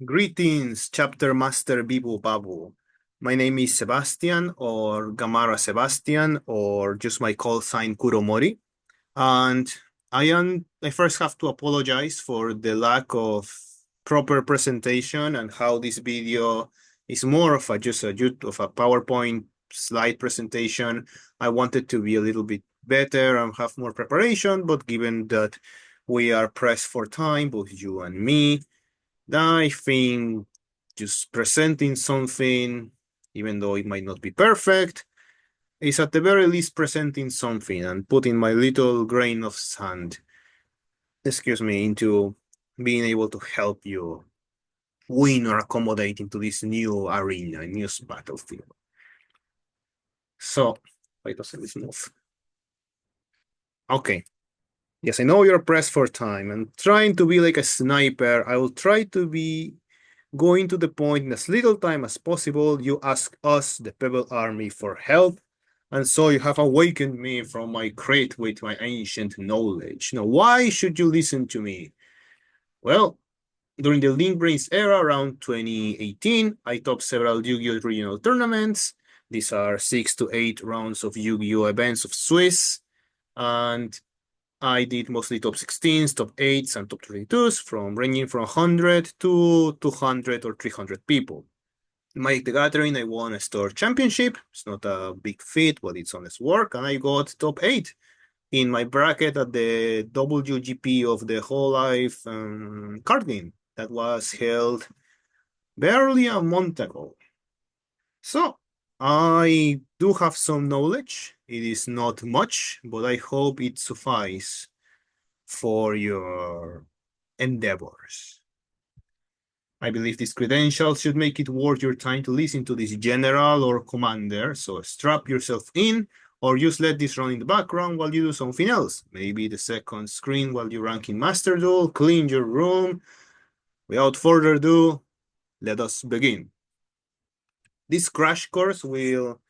Greetings, Chapter Master Biboo Babu. My name is Sebastian, or Gamara Sebastian, or just my call sign Kuromori. And I first have to apologize for the lack of proper presentation and how this video is more of a of a PowerPoint slide presentation. I wanted to be a little bit better and have more preparation, but given that we are pressed for time, both you and me, I think just presenting something, even though it might not be perfect, is at the very least presenting something and putting my little grain of sand, into being able to help you win or accommodate into this new arena, new battlefield. So, why doesn't this move? Okay. Yes, I know you're pressed for time and trying to be like a sniper. I will try to be going to the point in as little time as possible. You ask us, the Pebble Army, for help, and so you have awakened me from my crate with my ancient knowledge. Now, why should you listen to me? Well, during the Link Brains era around 2018, I topped several Yu-Gi-Oh! Regional tournaments. These are 6 to 8 rounds of Yu-Gi-Oh! Events of Swiss, and I did mostly top 16s, top 8s, and top 22s, ranging from 100 to 200 or 300 people. In Magic the Gathering, I won a store championship. It's not a big feat, but it's honest work, and I got top 8 in my bracket at the WGP of the Whole Life card game that was held barely a month ago. So, I do have some knowledge. It is not much, but I hope it suffices for your endeavors. I believe these credentials should make it worth your time to listen to this general or commander, so strap yourself in, or just let this run in the background while you do something else. Maybe the second screen while you rank in Master Duel, clean your room. Without further ado, let us begin. This crash course will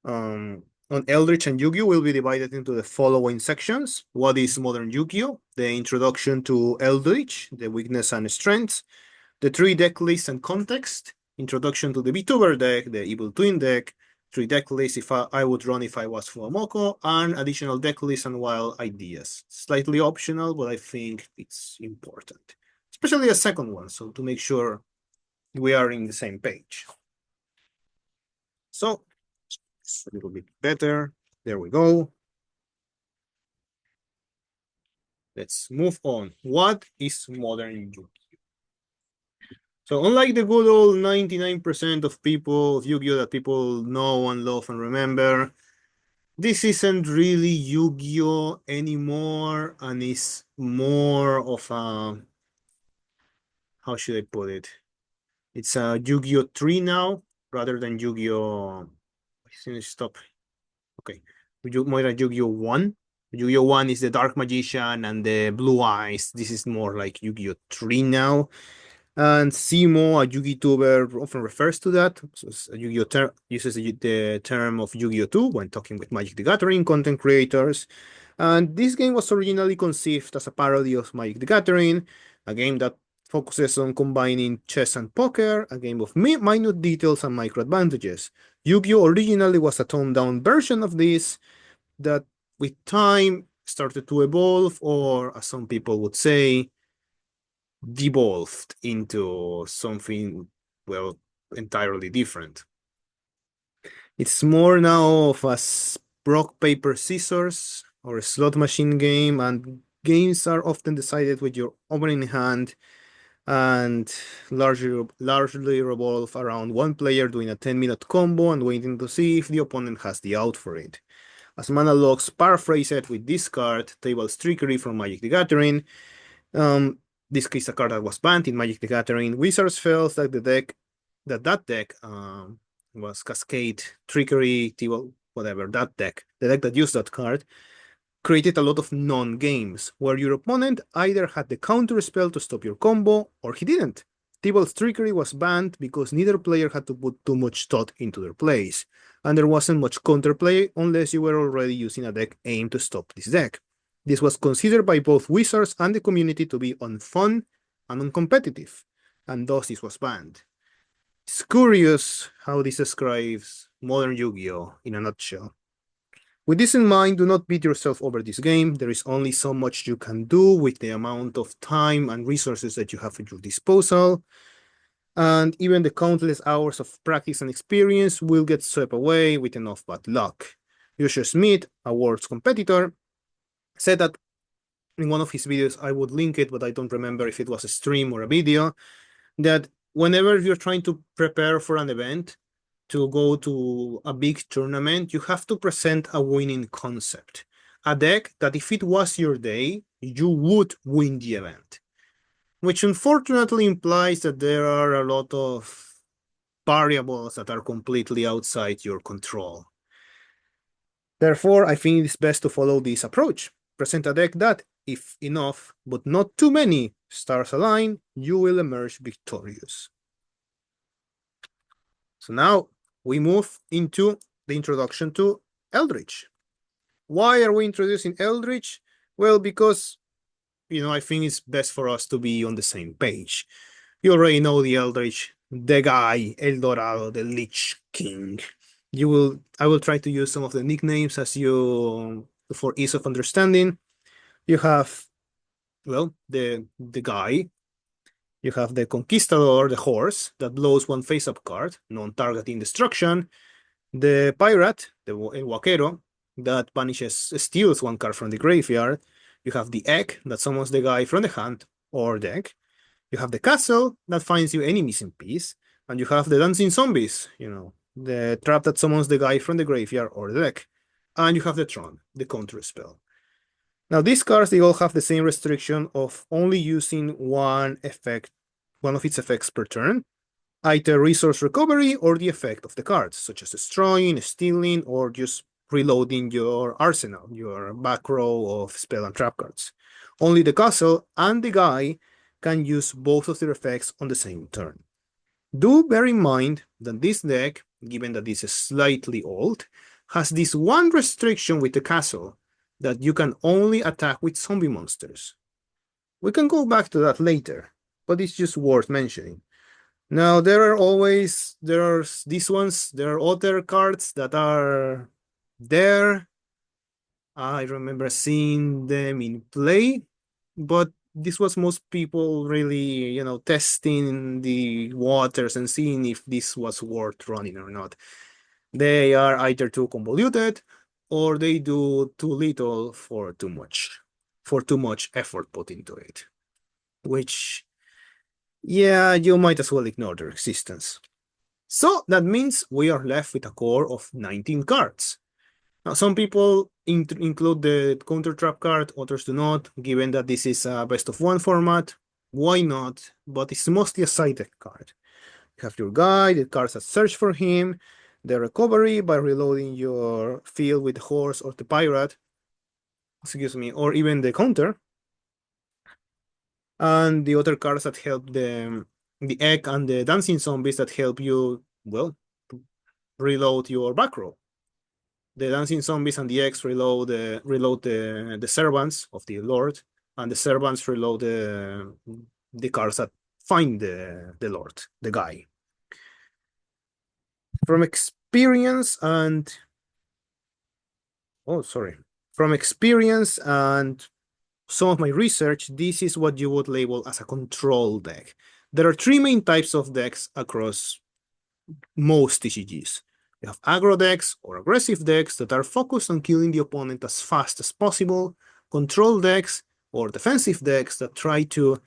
on Eldlich and Yu-Gi-Oh! Will be divided into the following sections. What is modern Yu-Gi-Oh? The introduction to Eldlich, the weakness and strengths, the 3 deck lists and context, introduction to the VTuber deck, the Evil Twin deck, 3 deck lists if I would run if I was Fuamoko, and additional deck lists and wild ideas. Slightly optional, but I think it's important, especially a second one, so to make sure we are in the same page. So, it's a little bit better. There we go. Let's move on. What is modern Yu-Gi-Oh? So unlike the good old 99% of people of Yu-Gi-Oh that people know and love and remember, this isn't really Yu-Gi-Oh anymore, and it's more of a, how should I put it? It's a Yu-Gi-Oh 3 now, rather than Yu-Gi-Oh. Stop. Okay. More like Yu-Gi-Oh 1. Yu-Gi-Oh 1 is the Dark Magician and the Blue Eyes. This is more like Yu-Gi-Oh 3 now. And Simo, a Yu-Gi tuber, often refers to that. So Yu-Gi-Oh uses the term of Yu-Gi-Oh 2 when talking with Magic the Gathering content creators. And this game was originally conceived as a parody of Magic the Gathering, a game that focuses on combining chess and poker, a game of minute details and micro advantages. Yu-Gi-Oh originally was a toned-down version of this that, with time, started to evolve, or as some people would say, devolved into something, well, entirely different. It's more now of a rock, paper, scissors or a slot machine game, and games are often decided with your opening hand and largely revolve around one player doing a 10-minute combo and waiting to see if the opponent has the out for it. As Mana Logs paraphrase it with this card, Table's Trickery from Magic the Gathering, this is a card that was banned in Magic the Gathering. Wizards felt that that deck was Cascade, Trickery, whatever, that deck, the deck that used that card, created a lot of non-games, where your opponent either had the counter spell to stop your combo, or he didn't. Tibalt's Trickery was banned because neither player had to put too much thought into their plays, and there wasn't much counterplay unless you were already using a deck aimed to stop this deck. This was considered by both Wizards and the community to be unfun and uncompetitive. and thus this was banned. It's curious how this describes modern Yu-Gi-Oh! In a nutshell. With this in mind, do not beat yourself over this game. There is only so much you can do with the amount of time and resources that you have at your disposal. And even the countless hours of practice and experience will get swept away with enough bad luck. Joshua Smith, a world's competitor, said that in one of his videos, I would link it, but I don't remember if it was a stream or a video, that whenever you're trying to prepare for an event, to go to a big tournament, you have to present a winning concept. A deck that if it was your day, you would win the event. Which unfortunately implies that there are a lot of variables that are completely outside your control. Therefore, I think it's best to follow this approach. Present a deck that, if enough, but not too many stars align, you will emerge victorious. So now we move into the introduction to Eldlich. Why are we introducing Eldlich? Well, because, I think it's best for us to be on the same page. You already know the Eldlich, the guy, El Dorado, the Lich King. I will try to use some of the nicknames for ease of understanding. You have, the guy. You have the Conquistador, the horse, that blows one face-up card, non-targeting destruction. The pirate, El Vaquero, that steals one card from the graveyard. You have the egg, that summons the guy from the hand or deck. You have the castle, that finds you any missing piece. And you have the dancing zombies, the trap that summons the guy from the graveyard or the deck. And you have the throne, the counter spell. Now, these cards, they all have the same restriction of only using one of its effects per turn, either resource recovery or the effect of the cards, such as destroying, stealing, or just reloading your arsenal, your back row of spell and trap cards. Only the castle and the guy can use both of their effects on the same turn. Do bear in mind that this deck, given that this is slightly old, has this one restriction with the castle, that you can only attack with zombie monsters. We can go back to that later, but it's just worth mentioning. Now, there are these ones, there are other cards that are there. I remember seeing them in play, but this was most people really, testing the waters and seeing if this was worth running or not. They are either too convoluted or they do too little for too much effort put into it, which, yeah, you might as well ignore their existence. So that means we are left with a core of 19 cards. Now, some people include the counter trap card, others do not, given that this is a best of one format. Why not? But it's mostly a side deck card. You have your guy, the cards that search for him, the recovery by reloading your field with the horse or the pirate, or even the counter, and the other cards that help the egg and the dancing zombies that help you, reload your back row. The dancing zombies and the eggs reload the servants of the lord, and the servants reload the cards that find the lord, the guy. From experience and some of my research, this is what you would label as a control deck. There are three main types of decks across most TCGs. You have aggro decks or aggressive decks that are focused on killing the opponent as fast as possible, control decks or defensive decks that try to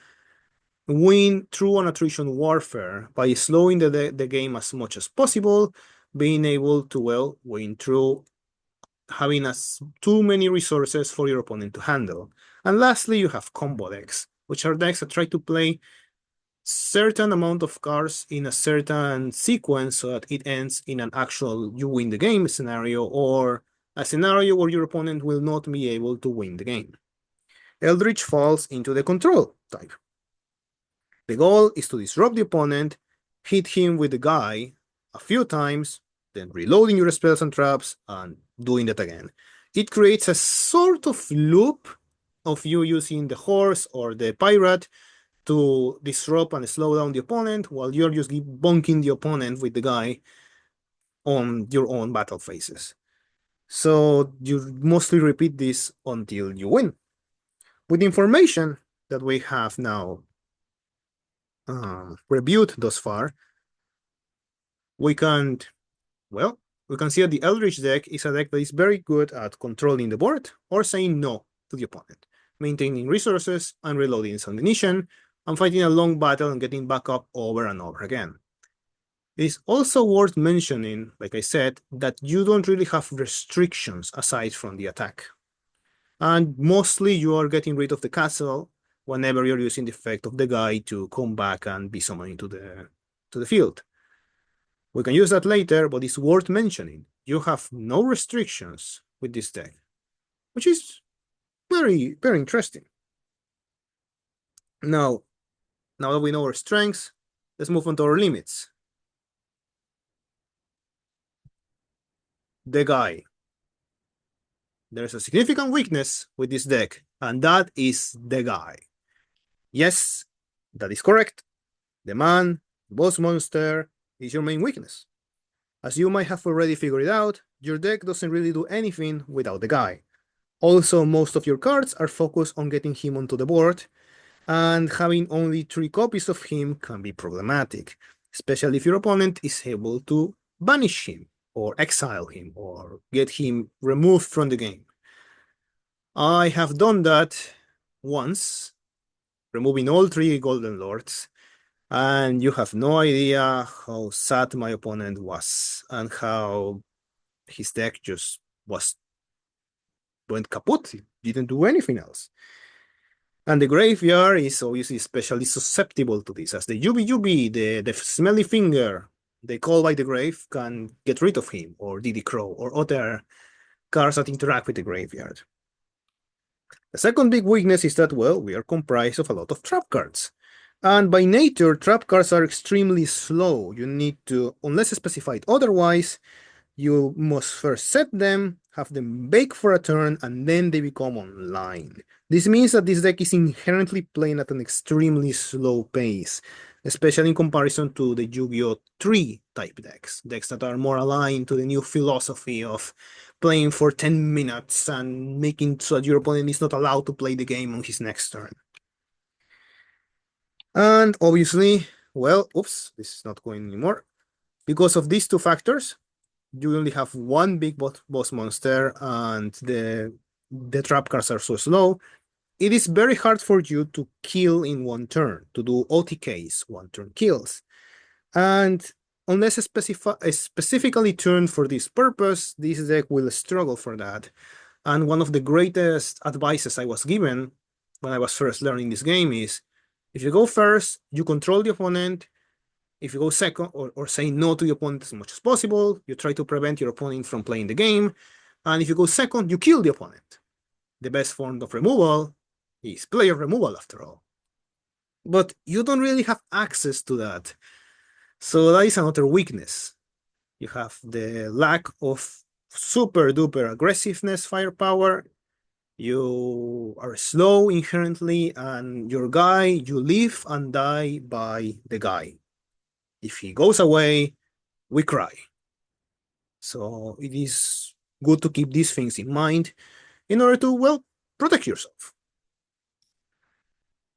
win through an attrition warfare by slowing the game as much as possible, being able to, win through having too many resources for your opponent to handle. And lastly, you have combo decks, which are decks that try to play certain amount of cards in a certain sequence so that it ends in an actual you win the game scenario, or a scenario where your opponent will not be able to win the game. Eldlich falls into the control type. The goal is to disrupt the opponent, hit him with the guy a few times, then reloading your spells and traps and doing that again. It creates a sort of loop of you using the horse or the pirate to disrupt and slow down the opponent while you're just bonking the opponent with the guy on your own battle phases. So you mostly repeat this until you win. With the information that we have now reviewed thus far, we can, well, we can see that the Eldlich deck is a deck that is very good at controlling the board or saying no to the opponent, maintaining resources and reloading its ammunition, and fighting a long battle and getting back up over and over again. It is also worth mentioning, like I said, that you don't really have restrictions aside from the attack. And mostly you are getting rid of the castle whenever you're using the effect of the guy to come back and be summoned into the field. We can use that later, but it's worth mentioning. You have no restrictions with this deck, which is very, very interesting. Now that we know our strengths, let's move on to our limits. The guy. There's a significant weakness with this deck, and that is the guy. Yes, that is correct. The man, the boss monster, is your main weakness. As you might have already figured out, your deck doesn't really do anything without the guy. Also, most of your cards are focused on getting him onto the board, and having only 3 copies of him can be problematic, especially if your opponent is able to banish him, or exile him, or get him removed from the game. I have done that once, removing all 3 Golden Lords, and you have no idea how sad my opponent was, and how his deck just went kaput. It didn't do anything else. And the graveyard is obviously especially susceptible to this, as the UB, the smelly finger, they call by the grave, can get rid of him, or Diddy Crow, or other cards that interact with the graveyard. The second big weakness is that, well, we are comprised of a lot of trap cards. And by nature, trap cards are extremely slow. You need to, unless specified otherwise, you must first set them, have them bake for a turn, and then they become online. This means that this deck is inherently playing at an extremely slow pace, especially in comparison to the Yu-Gi-Oh! 3 type decks that are more aligned to the new philosophy of playing for 10 minutes and making so that your opponent is not allowed to play the game on his next turn. And obviously, well, oops, this is not going anymore. Because of these 2 factors, you only have 1 big boss monster, and the trap cards are so slow, it is very hard for you to kill in 1 turn, to do OTKs, 1 turn kills. And unless specifically turned for this purpose, this deck will struggle for that. And one of the greatest advices I was given when I was first learning this game is, if you go first, you control the opponent. If you go second, or say no to the opponent as much as possible, you try to prevent your opponent from playing the game. And if you go second, you kill the opponent. The best form of removal is player removal, after all. But you don't really have access to that. So that is another weakness. You have the lack of super duper aggressiveness firepower. You are slow inherently, and your guy, you live and die by the guy. If he goes away, we cry. So it is good to keep these things in mind in order to, well, protect yourself.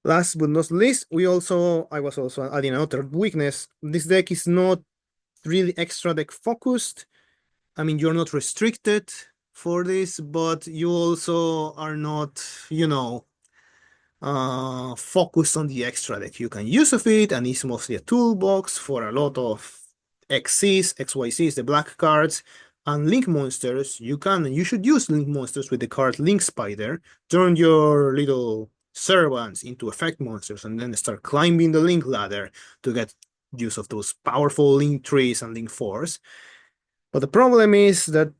Last but not least, I was also adding another weakness. This deck is not really extra deck focused. I mean, you're not restricted for this, but you also are not, focused on the extra deck you can use of it, and it's mostly a toolbox for a lot of XCs, XYCs, the black cards, and link monsters. You should use link monsters with the card Link Spider. Turn your little servants into effect monsters, and then start climbing the link ladder to get use of those powerful link 3s and link 4s. But the problem is that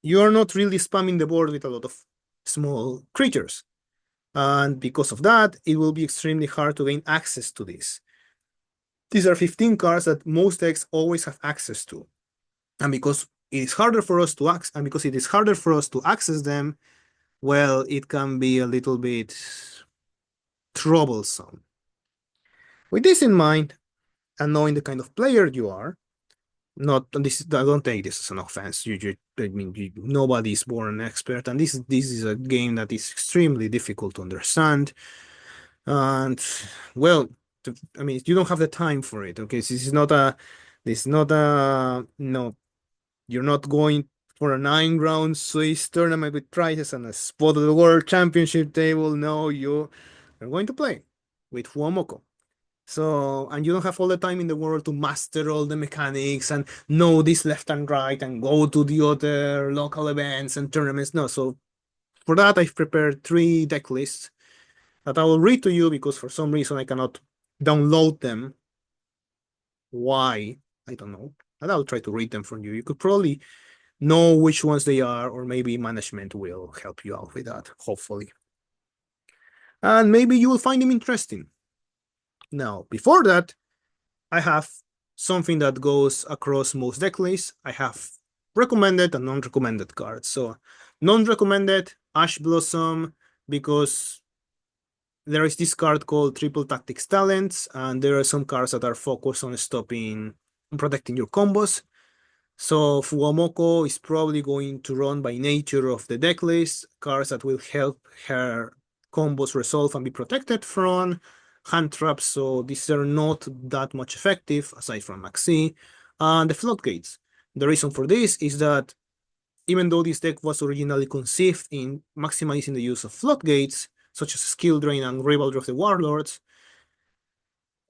you're not really spamming the board with a lot of small creatures. And because of that, it will be extremely hard to gain access to this. These are 15 cards that most decks always have access to. And because it is harder for us to access them, well, it can be a little bit troublesome. With this in mind, and knowing the kind of player you are, not this. I don't take this as an offense. I mean, nobody is born an expert, and this is a game that is extremely difficult to understand. And well, I mean, you don't have the time for it. Okay, this is not a no. You're not going for a 9 round Swiss tournament with prizes and a spot at the World Championship table. No, you're going to play with Fuamoko. So, and you don't have all the time in the world to master all the mechanics and know this left and right and go to the other local events and tournaments. No, so for that, I've prepared 3 deck lists that I will read to you because for some reason I cannot download them. Why? I don't know. And I'll try to read them for you. You could probably know which ones they are, or maybe management will help you out with that, hopefully. And maybe you will find them interesting. Now, before that, I have something that goes across most deck lists. I have recommended and non-recommended cards. So non-recommended, Ash Blossom, because there is this card called Triple Tactics Talents, and there are some cards that are focused on stopping, protecting your combos. So Fuamoko is probably going to run by nature of the deck list, cards that will help her combos resolve and be protected from hand traps, so these are not that much effective, aside from Maxi. And the floodgates. The reason for this is that even though this deck was originally conceived in maximizing the use of floodgates, such as Skill Drain and Rivalry of the Warlords,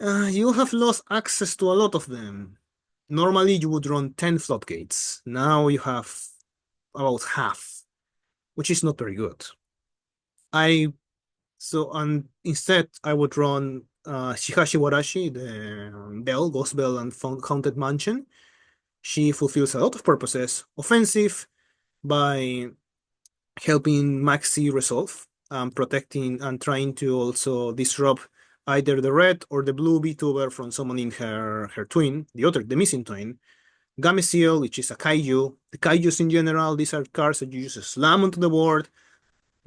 you have lost access to a lot of them. Normally you would run 10 floodgates. Now you have about half, which is not very good. And instead I would run Shihashi Warashi, the Bell, Ghost Bell, and Haunted Mansion. She fulfills a lot of purposes. Offensive by helping Maxi resolve, protecting and trying to also disrupt either the red or the blue VTuber from summoning her twin, the missing twin. Gameciel, which is a kaiju. The kaijus in general, these are cards that you just slam onto the board,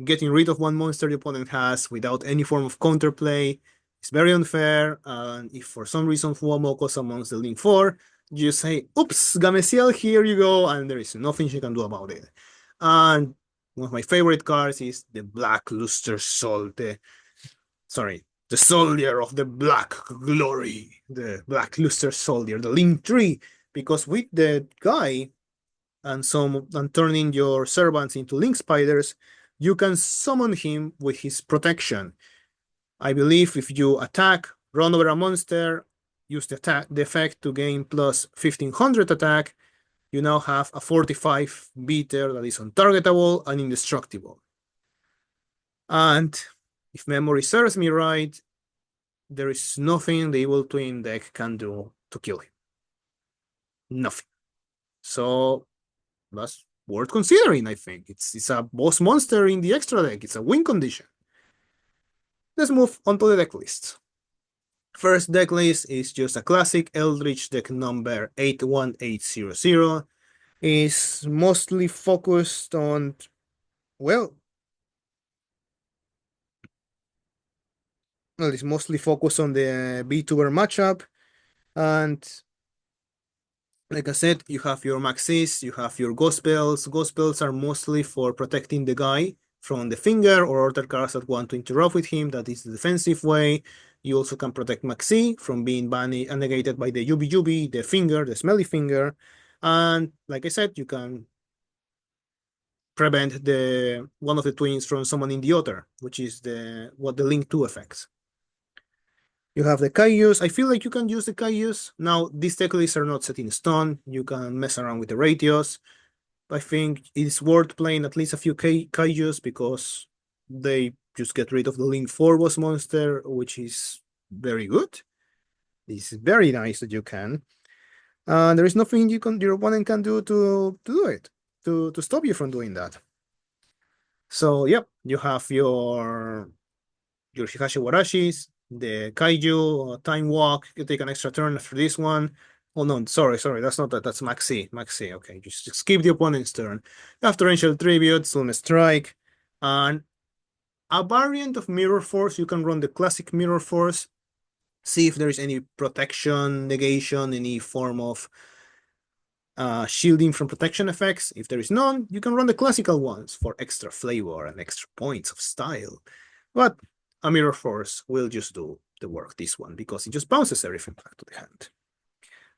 getting rid of one monster the opponent has without any form of counterplay. It's very unfair, and if for some reason Fuamoko summons the Link 4, you say, oops, Gameciel, here you go, and there is nothing she can do about it. And one of my favorite cards is the Black Luster the Soldier of the Black Glory, the Black Luster Soldier, the Link 3, because with the guy and turning your servants into link spiders, you can summon him with his protection. I believe if you attack, run over a monster, use the effect to gain plus 1500 attack, you now have a 45 beater that is untargetable and indestructible. And if memory serves me right, there is nothing the Evil Twin deck can do to kill him. Nothing. So that's worth considering, I think. It's a boss monster in the extra deck. It's a win condition. Let's move on to the deck list. First deck list is just a classic Eldlich deck number 81800. Is mostly focused on, well, it's mostly focused on the VTuber matchup. And like I said, you have your Maxis, you have your Ghost Bells. Ghost Bells are mostly for protecting the guy from the finger or other cards that want to interrupt with him. That is the defensive way. You also can protect Maxi from being banned and negated by the Yubi Yubi, the finger, the smelly finger. And like I said, you can prevent the one of the twins from summoning the other, which is what the Link 2 affects. You have the Kaijus. I feel like you can use the Kaijus. Now, these deck lists are not set in stone. You can mess around with the ratios. I think it's worth playing at least a few Kaijus because they just get rid of the Link 4 boss monster, which is very good. It's very nice that you can. There is nothing your opponent can do to do it, to stop you from doing that. So, yep, you have your Shihashi Warashis, the Kaiju, Time Walk. You take an extra turn after this one. Oh no, sorry, that's not that. That's Maxi. Okay, just skip the opponent's turn. After Torrential Tribute, Soulmate Strike, and a variant of Mirror Force. You can run the classic Mirror Force, see if there is any protection, negation, any form of shielding from protection effects. If there is none, you can run the classical ones for extra flavor and extra points of style. But a Mirror Force will just do the work, this one, because it just bounces everything back to the hand.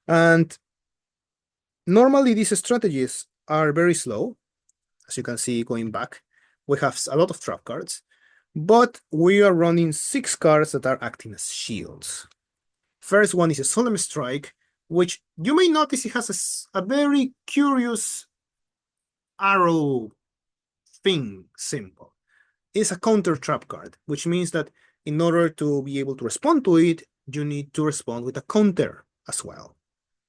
And normally these strategies are very slow. As you can see, going back, we have a lot of trap cards, but we are running 6 cards that are acting as shields. First one is a Solemn Strike, which you may notice it has a very curious arrow thing symbol. It's a counter trap card, which means that in order to be able to respond to it, you need to respond with a counter as well,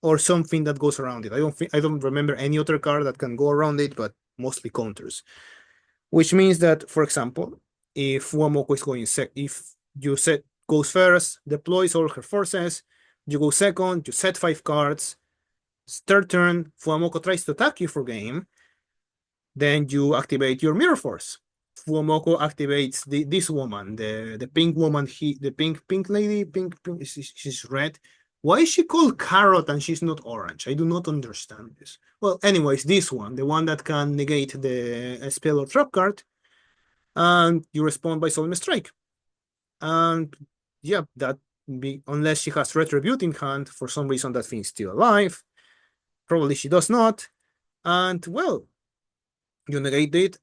or something that goes around it. I don't remember any other card that can go around it, but mostly counters. Which means that, for example, if Fuamoko is going if you set goes first, deploys all her forces, you go second, you set 5 cards. Third turn, Fuamoko tries to attack you for game. Then you activate your Mirror Force. Fuamoko activates this woman, the pink woman, the pink lady, she's red. Why is she called Carrot and she's not orange? I do not understand this. Well, anyways, this one, the one that can negate the spell or trap card, and you respond by Solemn Strike. And yeah, unless she has Retribute in hand, for some reason that thing's still alive. Probably she does not. And well, you negate it,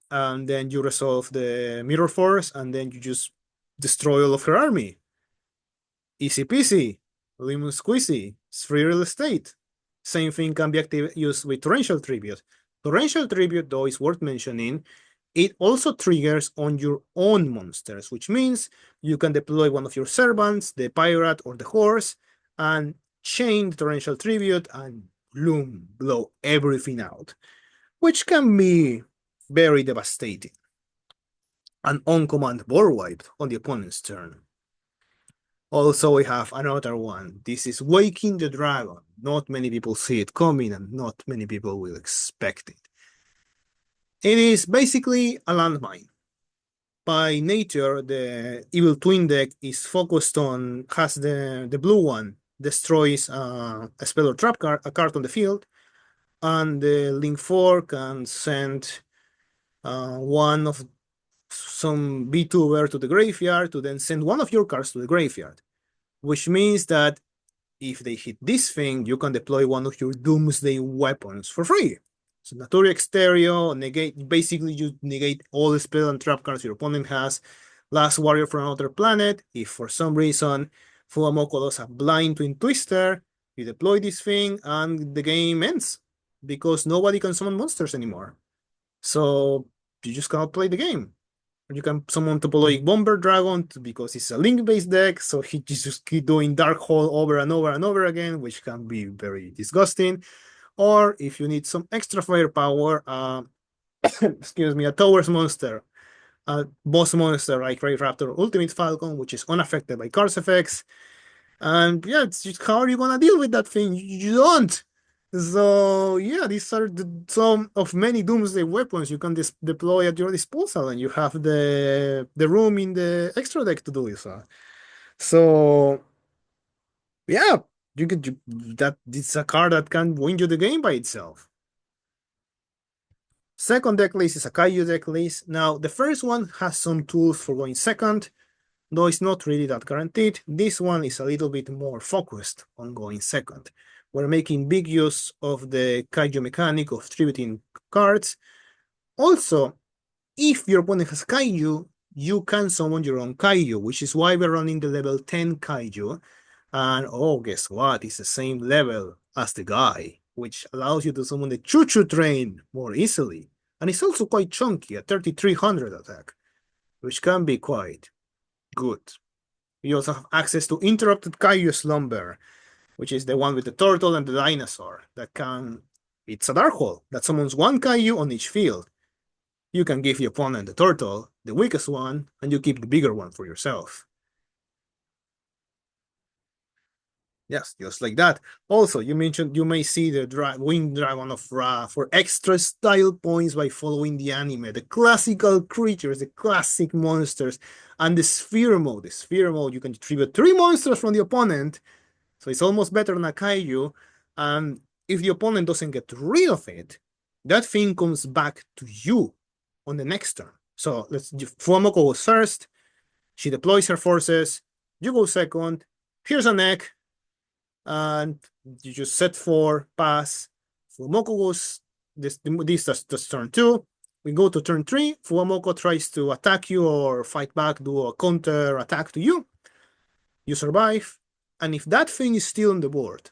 and then you resolve the Mirror Force, and then you just destroy all of her army. Easy peasy, lemon squeezy, it's free real estate. Same thing can be used with Torrential Tribute. Torrential Tribute, though, is worth mentioning. It also triggers on your own monsters, which means you can deploy one of your servants, the pirate or the horse, and chain the Torrential Tribute and bloom, blow everything out, which can be very devastating. An on-command board wipe on the opponent's turn. Also, we have another one. This is Waking the Dragon. Not many people see it coming, and not many people will expect it. It is basically a landmine. By nature, the Evil Twin deck is focused on, has the blue one, destroys a spell or trap card, a card on the field, and the Link 4 can send one of some VTuber to the graveyard to then send one of your cards to the graveyard, which means that if they hit this thing, you can deploy one of your Doomsday weapons for free. So Naturi Exterio, basically you negate all the spell and trap cards your opponent has. Last Warrior from Another Planet, if for some reason Fuamoko does a blind Twin Twister, you deploy this thing and the game ends because nobody can summon monsters anymore. So you just cannot play the game. You can summon Topologic Bomber Dragon because it's a link-based deck, so he just keep doing Dark Hole over and over and over again, which can be very disgusting. Or if you need some extra firepower, excuse me, a Towers monster, a boss monster like Ray Raptor Ultimate Falcon, which is unaffected by cards effects. And yeah, it's just how are you gonna deal with that thing? You don't. So yeah, these are some of many Doomsday weapons you can deploy at your disposal, and you have the room in the extra deck to do it. So yeah, that it's a card that can win you the game by itself. Second deck list is a Kaiju deck list. Now the first one has some tools for going second, though it's not really that guaranteed. This one is a little bit more focused on going second. We're making big use of the Kaiju mechanic of tributing cards. Also, if your opponent has Kaiju, you can summon your own Kaiju, which is why we're running the level 10 Kaiju. And oh, guess what? It's the same level as the guy, which allows you to summon the Choo Choo Train more easily. And it's also quite chunky, a 3300 attack, which can be quite good. You also have access to Interrupted Kaiju Slumber, which is the one with the turtle and the dinosaur that can. It's a dark hole that summons one Kaiju on each field. You can give the opponent the turtle, the weakest one, and you keep the bigger one for yourself. Yes, just like that. Also, you mentioned you may see the Winged Dragon of Ra for extra style points by following the anime, the classical creatures, the classic monsters, and the Sphere mode. The Sphere mode, you can tribute 3 monsters from the opponent, so it's almost better than a Kaiju. And if the opponent doesn't get rid of it, that thing comes back to you on the next turn. So Fuamoko goes first, she deploys her forces, you go second, here's an egg, and you just set 4, pass. Fuamoko goes, this is turn 2. We go to turn 3. Fuamoko tries to attack you or fight back, do a counter attack to you. You survive. And if that thing is still on the board,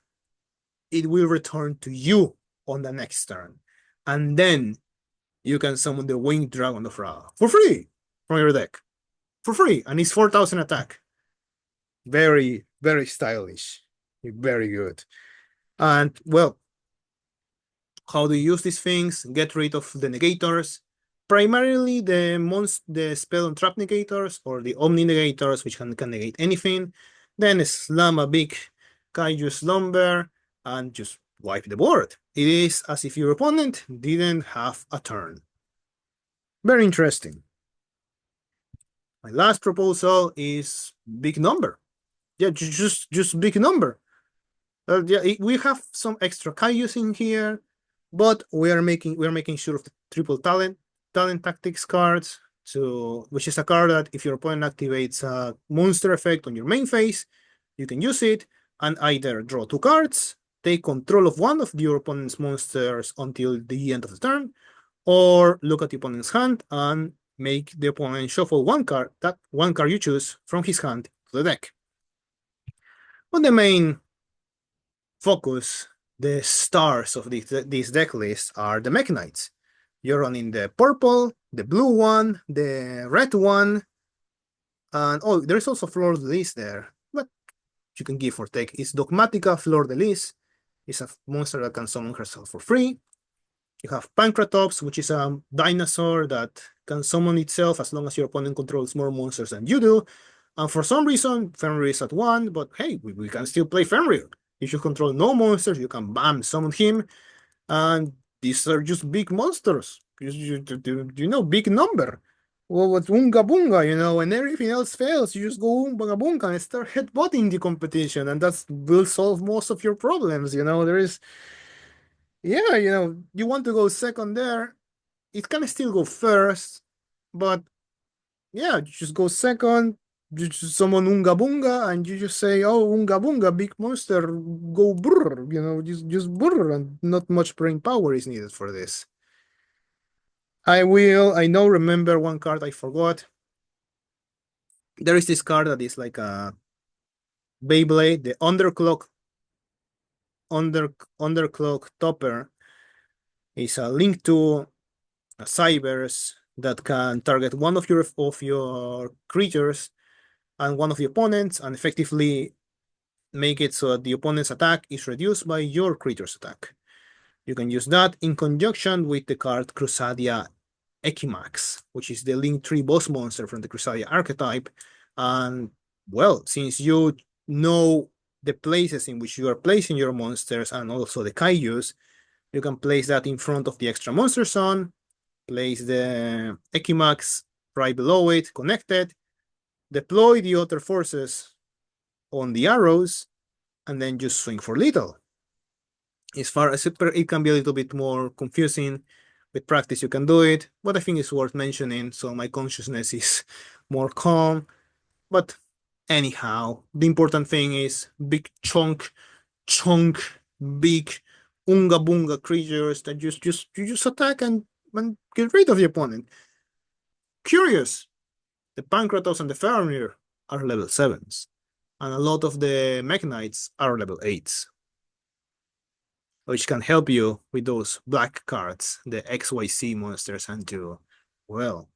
it will return to you on the next turn. And then you can summon the Winged Dragon of Ra for free from your deck. For free. And it's 4,000 attack. Very, very stylish. Very good. And well, how do you use these things? Get rid of the negators. Primarily the spell and trap negators or the omni negators, which can negate anything. Then slam a big Kaiju Slumber and just wipe the board. It is as if your opponent didn't have a turn. Very interesting. My last proposal is big number. Yeah, just big number. Yeah, we have some extra Kaijus in here, but we're making sure of the triple talent tactics cards, which is a card that if your opponent activates a monster effect on your main phase, you can use it and either draw 2 cards, take control of one of your opponent's monsters until the end of the turn, or look at the opponent's hand and make the opponent shuffle that one card you choose from his hand to the deck. But the main focus, the stars of these deck lists are the Mechanites. You're running the purple, the blue one, the red one, and oh, there's also Fleur de Lis there, but you can give or take. It's Dogmatica Fleur de Lis. It's a monster that can summon herself for free. You have Pancratops, which is a dinosaur that can summon itself as long as your opponent controls more monsters than you do. And for some reason, Fenrir is at 1, but hey, we can still play Fenrir. If you control no monsters, you can bam, summon him. And these are just big monsters. Big number. Well, what's Unga Bunga, when everything else fails, you just go Unga Bunga and start headbutting the competition, and that will solve most of your problems. You want to go second there. It can still go first, but yeah, you just go second. You just summon Unga Bunga, and you just say, "Oh, Unga Bunga, big monster, go brr." Just brr, and not much brain power is needed for this. I now remember one card I forgot. There is this card that is like a Beyblade, the underclock topper is a link to a Cybers that can target one of your creatures and one of the opponents, and effectively make it so that the opponent's attack is reduced by your creature's attack. You can use that in conjunction with the card Crusadia Equimax, which is the Link 3 boss monster from the Crusadia archetype. And well, since you know the places in which you are placing your monsters and also the Kaijus, you can place that in front of the extra monster zone, place the Equimax right below it, connected, deploy the other forces on the arrows, and then just swing for lethal. As far as it can be a little bit more confusing. With practice, you can do it, but I think it's worth mentioning, so my consciousness is more calm. But anyhow, the important thing is big chunk, big unga bunga creatures that you just attack and get rid of the opponent. Curious, the Pancratos and the Faramir are level 7s, and a lot of the Mechanites are level 8s, which can help you with those black cards, the XYZ monsters, and to, well,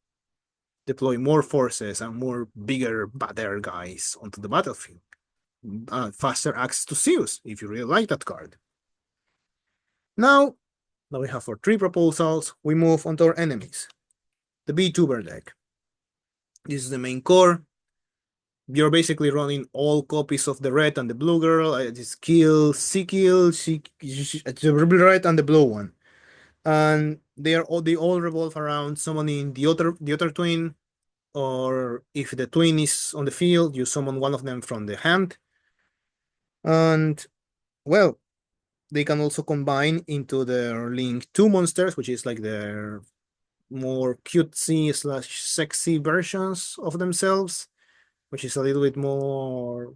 deploy more forces and more bigger, badder guys onto the battlefield. Faster access to Zeus, if you really like that card. Now we have our 3 proposals, we move on to our enemies. The VTuber deck. This is the main core. You're basically running all copies of the red and the blue girl. This kill, C kill, the red and the blue one, and they all revolve around summoning the other twin, or if the twin is on the field, you summon one of them from the hand, and well, they can also combine into their Link 2 monsters, which is like their more cutesy slash sexy versions of themselves, which is a little bit more.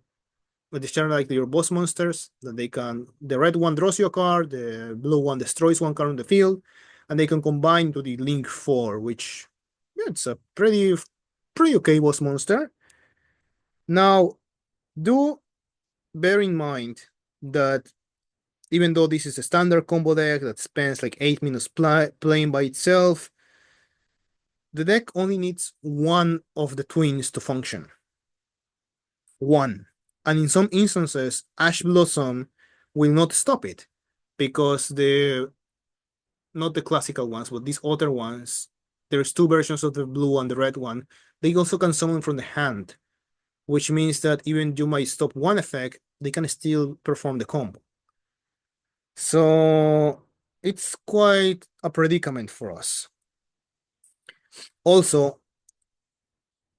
But these are like your boss monsters that they can. The red one draws you a card, the blue one destroys one card on the field, and they can combine to the Link 4, which yeah, it's a pretty okay boss monster. Now, do bear in mind that even though this is a standard combo deck that spends like 8 minutes playing by itself, the deck only needs one of the twins to function. One. And in some instances, Ash Blossom will not stop it because not the classical ones, but these other ones, there's two versions of the blue and the red one. They also can summon from the hand, which means that even you might stop one effect, they can still perform the combo. So it's quite a predicament for us. Also,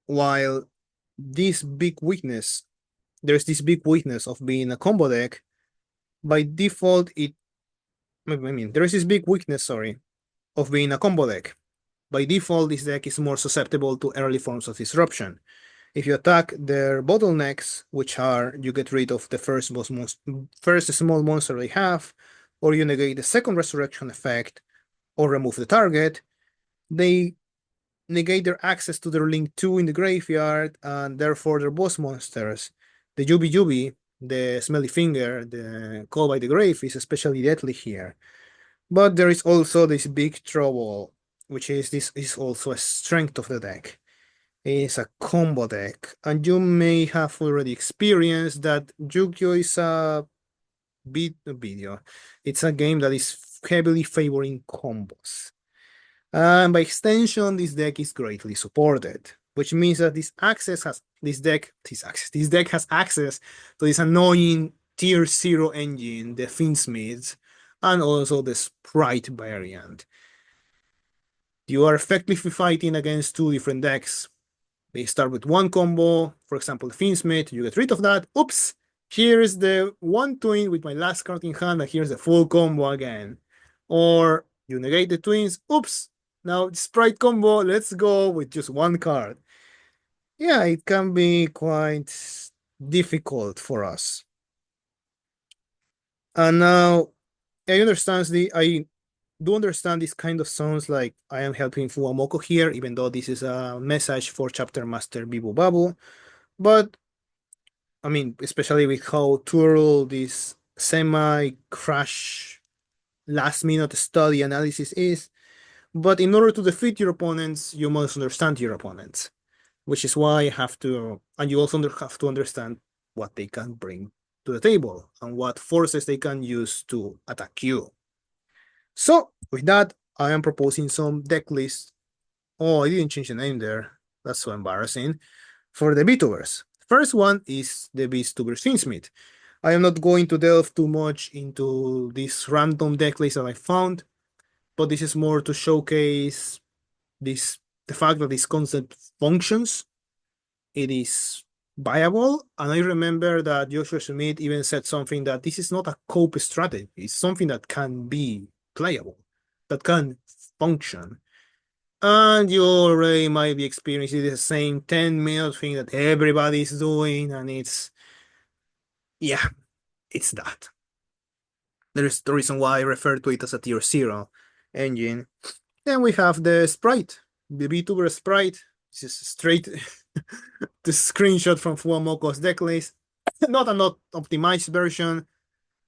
while this big weakness, there's this big weakness of being a combo deck, by default, there is this big weakness, sorry, of being a combo deck. By default, this deck is more susceptible to early forms of disruption. If you attack their bottlenecks, which are you get rid of the first small monster they have, or you negate the second resurrection effect, or remove the target, they negate their access to their Link 2 in the graveyard, and therefore their boss monsters. The Yubi Yubi, the Smelly Finger, the Call by the Grave is especially deadly here. But there is also this big trouble, which is this is also a strength of the deck. It is a combo deck, and you may have already experienced that Yu-Gi-Oh! Is a video. It's a game that is heavily favoring combos. And by extension, this deck is greatly supported, which means that this deck has access to this annoying tier 0 engine, the Finsmith, and also the Sprite variant. You are effectively fighting against two different decks. They start with one combo, for example, the Finsmith, you get rid of that. Oops, here's the one twin with my last card in hand, and here's the full combo again. Or you negate the twins, oops, now Sprite combo, let's go with just one card. Yeah, it can be quite difficult for us. And now I do understand this kind of sounds like I am helping Fuamoko here, even though this is a message for Chapter Master Biboo. But I mean, especially with how thorough this semi-crash last-minute study analysis is. But in order to defeat your opponents, you must understand your opponents, which is why I have to, and you also have to understand what they can bring to the table and what forces they can use to attack you. So, with that, I am proposing some deck lists. Oh, I didn't change the name there. That's so embarrassing. For the VTubers. First one is the VTuber Finsmith. I am not going to delve too much into this random deck list that I found, but this is more to showcase the fact that this concept functions. It is viable, and I remember that Joshua Smith even said something that this is not a cope strategy, it's something that can be playable, that can function. And you already might be experiencing the same 10-minute thing that everybody's doing, and yeah, it's that. There's the reason why I refer to it as a tier 0 engine. Then we have the sprite, the VTuber sprite. This is straight the screenshot from Fuamoko's decklist. Not a not optimized version,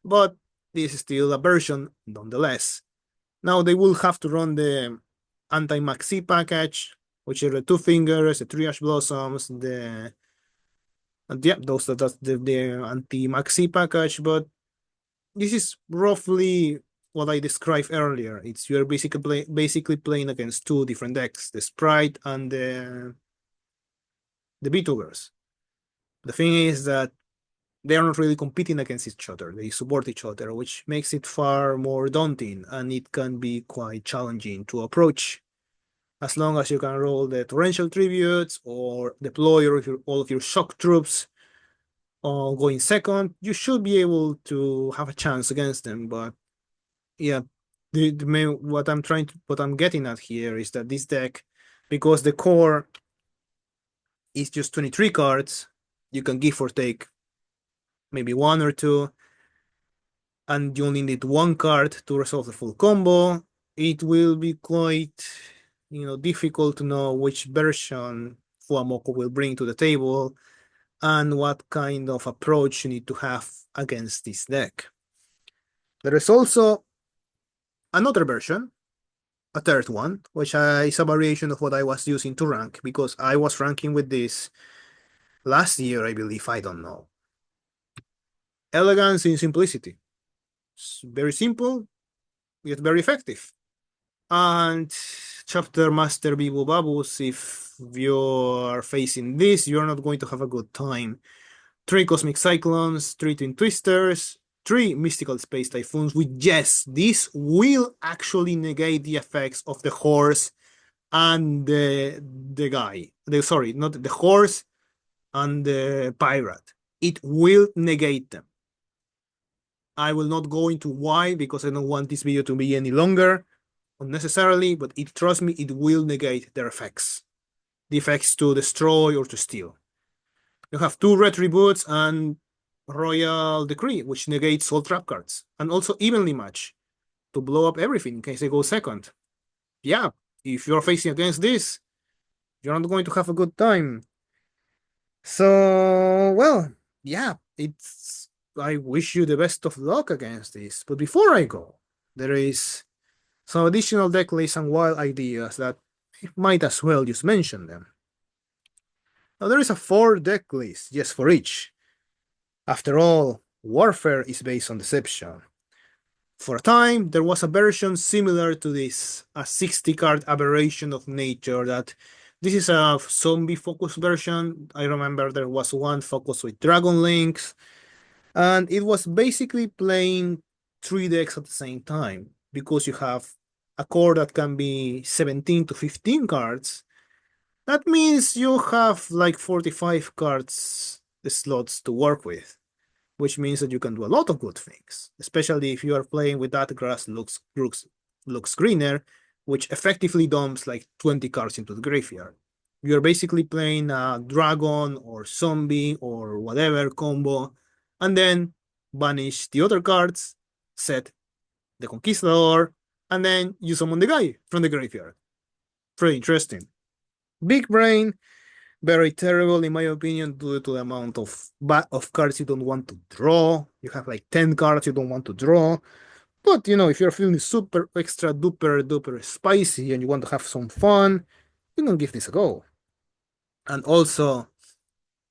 but this is still a version nonetheless. Now they will have to run the anti-maxi package, which are the two fingers, the three ash blossoms, that's the anti-maxi package, but this is roughly what I described earlier. It's you're basically playing against two different decks, the Sprite and the VTubers. The thing is that they are not really competing against each other. They support each other, which makes it far more daunting, and it can be quite challenging to approach. As long as you can roll the torrential tributes or deploy all of your shock troops going second, you should be able to have a chance against them. But yeah, the main, what I'm getting at here is that this deck, because the core is just 23 cards, you can give or take maybe one or two, and you only need one card to resolve the full combo. It will be quite, difficult to know which version Fuamoko will bring to the table and what kind of approach you need to have against this deck. There is also another version, a third one, which is a variation of what I was using to rank, because I was ranking with this last year, I believe, I don't know. Elegance in simplicity. It's very simple, yet very effective. And Chapter Master Biboo Babus, if you're facing this, you're not going to have a good time. 3 Cosmic Cyclones, 3 Twin Twisters, 3 Mystical Space Typhoons, with yes, this will actually negate the effects of the horse and the guy. Sorry, not the horse and the pirate. It will negate them. I will not go into why, because I don't want this video to be any longer unnecessarily, but trust me, it will negate their effects. The effects to destroy or to steal. You have 2 Retributes and Royal Decree, which negates all trap cards, and also Evenly Match to blow up everything in case they go second. Yeah, if you're facing against this, you're not going to have a good time. So, well, yeah, I wish you the best of luck against this. But before I go, there is some additional deck lists and wild ideas that might as well just mention them. Now, there is a 4 deck list, just for each. After all, Warfare is based on deception. For a time, there was a version similar to this, a 60-card aberration of nature that this is a zombie-focused version. I remember there was one focused with Dragon Links, and it was basically playing 3 decks at the same time, because you have a core that can be 17 to 15 cards. That means you have like 45 cards slots to work with, which means that you can do a lot of good things, especially if you are playing with that grass looks greener, which effectively dumps like 20 cards into the graveyard. You're basically playing a dragon or zombie or whatever combo, and then banish the other cards, set the Conquistador, and then you summon the guy from the graveyard. Pretty interesting. Big brain, very terrible in my opinion, due to the amount of cards you don't want to draw. You have like 10 cards you don't want to draw. But if you're feeling super extra duper spicy and you want to have some fun, you can give this a go. And also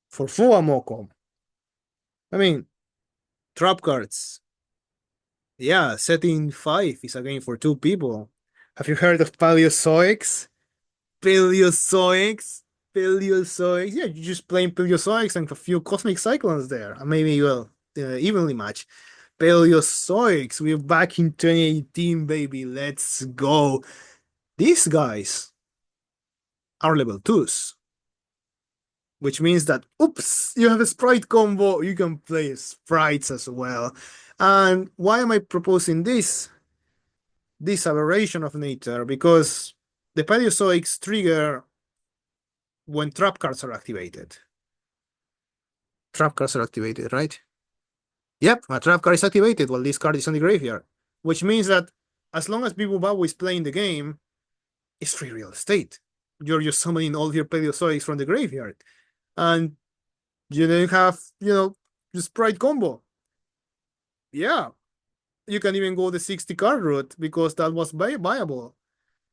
for Fuamoko, I mean, trap cards. Yeah, setting 5 is a game for 2 people. Have you heard of Paleozoics? Paleozoics? Paleozoics. Yeah, you're just playing Paleozoics and a few Cosmic Cyclones there. And maybe, well, evenly match. Paleozoics, we're back in 2018, baby. Let's go. These guys are level 2s, which means that, oops, you have a sprite combo. You can play sprites as well. And why am I proposing this aberration of nature? Because the Paleozoics trigger when trap cards are activated. Trap cards are activated, right? Yep, a trap card is activated while this card is on the graveyard, which means that as long as Biboo Baboo is playing the game, it's free real estate. You're just summoning all your Paleozoics from the graveyard. And you then have, the sprite combo. Yeah, you can even go the 60 card route because that was viable.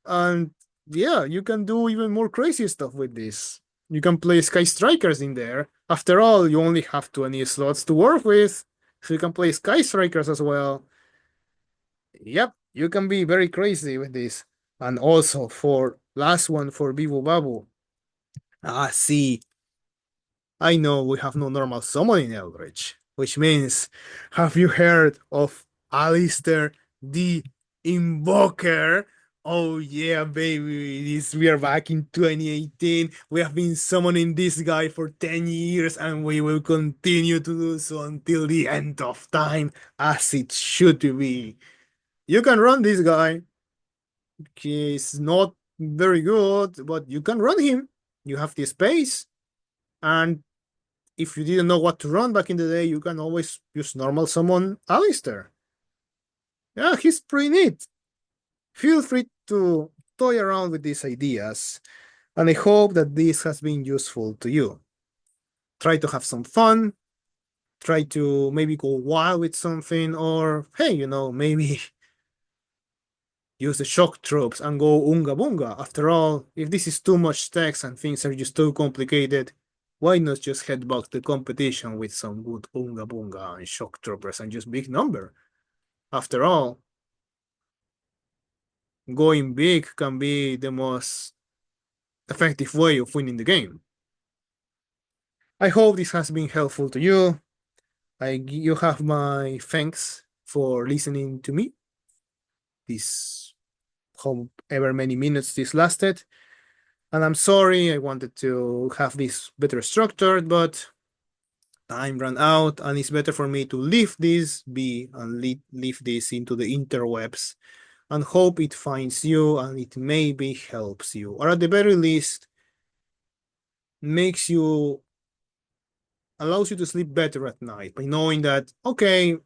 And yeah, you can do even more crazy stuff with this. You can play Sky Strikers in there. After all, you only have 20 slots to work with, so you can play Sky Strikers as well. Yep, you can be very crazy with this. And also for last one for Biboo Baboo. See, I know we have no normal summon in Eldlich, which means, have you heard of Alistair the Invoker? Oh yeah, baby, we are back in 2018. We have been summoning this guy for 10 years and we will continue to do so until the end of time, as it should be. You can run this guy. He's not very good, but you can run him. You have the space, and if you didn't know what to run back in the day, you can always use normal summon Alistair. Yeah, he's pretty neat. Feel free to toy around with these ideas, and I hope that this has been useful to you. Try to have some fun, try to maybe go wild with something, or hey, maybe use the shock troops and go unga bunga. After all, if this is too much text and things are just too complicated, why not just head back to competition with some good unga bunga and shock troopers and just big number? After all, going big can be the most effective way of winning the game. I hope this has been helpful to you. You have my thanks for listening to me. This however many minutes this lasted. And I'm sorry, I wanted to have this better structured, but time ran out, and it's better for me to leave this be and leave this into the interwebs and hope it finds you and it maybe helps you, or at the very least, makes you allows you to sleep better at night by knowing that, okay,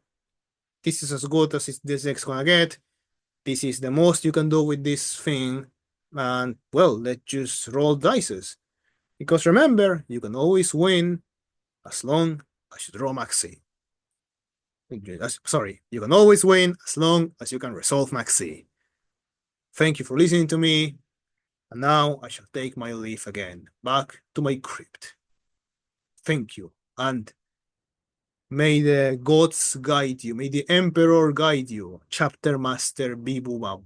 this is as good as this deck's gonna get. This is the most you can do with this thing. And well, let's just roll dices. Because remember, you can always win as long as you draw Maxi. Sorry, you can always win as long as you can resolve Maxi. Thank you for listening to me. And now I shall take my leave again, back to my crypt. Thank you, and may the gods guide you, may the Emperor guide you, Chapter Master Biboo.